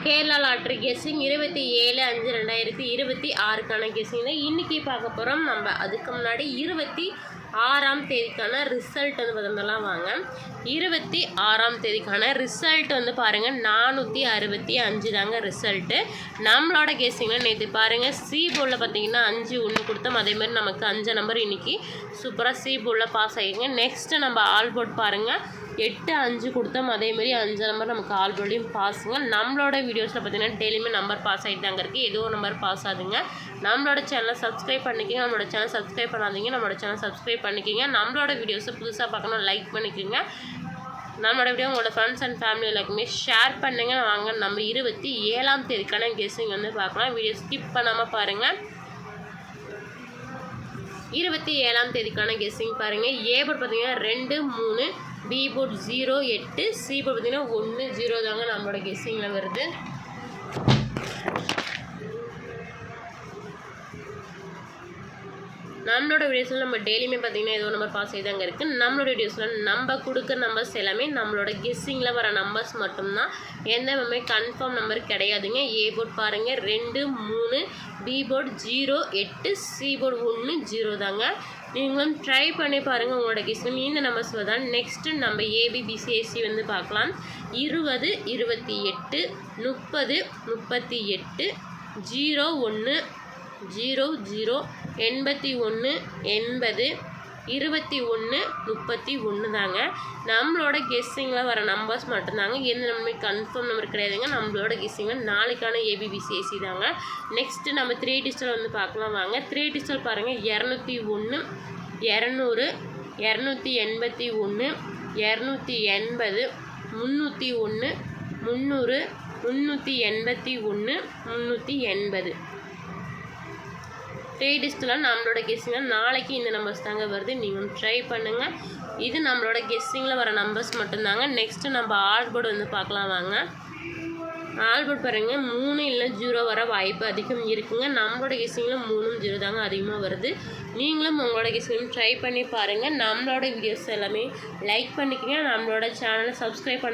Kerala lottery guessing 27/5/2026க்கான guessing தான் இன்றைக்கி பார்க்க போகிறோம். நம்ம அதுக்கு முன்னாடி 26ஆம் தேதிக்கான ரிசல்ட் வந்து பார்த்தோம்னா வாங்க. 26ஆம் தேதிக்கான ரிசல்ட் வந்து பாருங்கள் 465 தாங்க ரிசல்ட்டு. நம்மளோட கெஸ்ஸிங்கில் நேற்று பாருங்கள் சி போர்டில் பார்த்தீங்கன்னா 5 1 கொடுத்தோம். அதேமாதிரி நமக்கு 5 நம்பர் இன்றைக்கி சூப்பராக சி போர்டில் பாஸ் ஆகிடுங்க. நெக்ஸ்ட்டு நம்ம ஆல் போர்ட் பாருங்கள் 8 5 கொடுத்தோம். அதேமாதிரி 5 நம்பர் நமக்கு ஆல் போர்டையும் பாஸுங்க. நம்மளோட வீடியோஸில் பார்த்தீங்கன்னா டெய்லியுமே நம்பர் பாஸ் ஆகிட்டு தாங்க இருக்குது. ஏதோ ஒரு நம்பர் பாஸ் ஆகுதுங்க. நம்மளோட சேனலை சப்ஸ்கிரைப் பண்ணிக்கிங்க. நம்மளோட சேனல் சப்ஸ்கிரைப் பண்ணாதீங்க, நம்மளோட சேனல் சப்ஸ்கிரைப் பண்ணிக்கிங்க. நம்மளோட வீடியோஸை புதுசாக பார்க்கணும் லைக் பண்ணிக்கோங்க. நம்மளோட வீடியோ உங்களோட ஃப்ரெண்ட்ஸ் அண்ட் ஃபேமிலி எல்லாருக்குமே ஷேர் பண்ணுங்கள். வாங்க நம்ம 27ஆம் தேதிக்கான கெஸ்ஸிங் வந்து பார்க்கலாம். வீடியோ ஸ்கிப் பண்ணாமல் பாருங்கள். 27ஆம் தேதிக்கான கெஸ்ஸிங் பாருங்கள். ஏ போர்ட் பார்த்தீங்கன்னா 2 3, பி போர்ட் 0 8, சி போர்ட் பார்த்தீங்கன்னா 1 0 தாங்க நம்மளோட கெஸ்ஸிங்கில் வருது. நம்மளோட வீடியோஸில் நம்ம டெய்லியுமே பார்த்தீங்கன்னா ஏதோ நம்பர் பாஸ் ஆகிதாங்க இருக்குது. நம்மளோட வீடியோஸில் நம்ம கொடுக்குற நம்பர்ஸ் எல்லாமே நம்மளோட கெஸ்ஸிங்கில் வர நம்பர்ஸ் மட்டும்தான். எந்த நம்பருமே கன்ஃபார்ம் நம்பர் கிடையாதுங்க. ஏ போர்ட் பாருங்கள் 2 3, பி போர்ட் 0 8, சி போர்ட் 1 0 தாங்க. நீங்களும் ட்ரை பண்ணி பாருங்கள் உங்களோட கெஸ்ஸிங் இந்த நம்பர்ஸ் தான். நெக்ஸ்ட்டு நம்ம ஏபிபிசிஎஸ்சி வந்து பார்க்கலாம். 20 28 30 38 01 00 81 80 21 31 தாங்க. நம்மளோட கெஸ்ஸிங்கில் வர நம்பர்ஸ் மட்டும்தாங்க. எந்த நம்பருமே கன்ஃபார்ம் நம்பர் கிடையாதுங்க. நம்மளோட கெஸ்ஸிங்கில் நாளைக்கான ஏபிபிசிஎஸ்சி தாங்க. நெக்ஸ்ட்டு நம்ம 3 டிஜிட்டல் வந்து பார்க்கலாம் வாங்க. 3 டிஜிட்டல் பாருங்கள் 201 200 281 280 301 300 381 380. 3 டிஜிட்டலாக நம்மளோட கெஸ்ஸிங்கில் நாளைக்கு இந்த நம்பர்ஸ் தாங்க வருது. நீங்களும் ட்ரை பண்ணுங்கள். இது நம்மளோட கெஸ்ஸிங்கில் வர நம்பர்ஸ் மட்டும்தாங்க. நெக்ஸ்ட்டு நம்ம ஆல் போர்டு வந்து பார்க்கலாம் வாங்க. ஆல் போர்டு பாருங்கள் 3 இல்லை 0 வர வாய்ப்பு அதிகம் இருக்குங்க. நம்மளோட கெஸ்ஸிங்கில் 3 0 தாங்க அதிகமாக வருது. நீங்களும் உங்களோட கெஸ்ஸிங்கும் ட்ரை பண்ணி பாருங்கள். நம்மளோட வீடியோஸ் எல்லாமே லைக் பண்ணிக்கோங்க. நம்மளோட சேனலை சப்ஸ்கிரைப்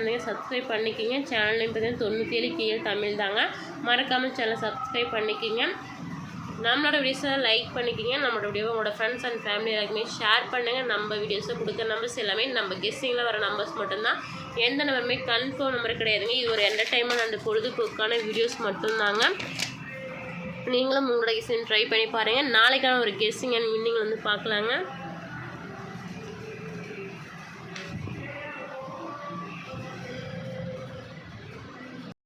பண்ணிக்கோங்க. சேனல் நேம் பார்த்தீங்கன்னா 97 KL தமிழ் தாங்க. மறக்காமல் சேனலை சப்ஸ்கிரைப் பண்ணிக்கோங்க. நம்மளோட வீடியோஸை லைக் பண்ணிக்கிங்க. நம்மளோட வீடியோவை உங்களோட ஃப்ரெண்ட்ஸ் அண்ட் ஃபேமிலி எல்லாருக்குமே ஷேர் பண்ணுங்கள். நம்ம வீடியோஸை கொடுக்குற நம்பர்ஸ் எல்லாமே நம்ம கெஸ்ஸிங்கில் வர நம்பர்ஸ் மட்டும்தான். எந்த நம்பருமே கன்ஃபார்ம் நம்பர் கிடையாதுங்க. இது ஒரு என்டர்டைன்மெண்ட் அண்ட் பொழுதுபோக்கான வீடியோஸ் மட்டும்தாங்க. நீங்களும் உங்களோட கெஸ்ஸிங் ட்ரை பண்ணி பாருங்கள். நாளைக்கான ஒரு கெஸ்ஸிங் அண்ட் வின்னிங் வந்து பார்க்கலாங்க.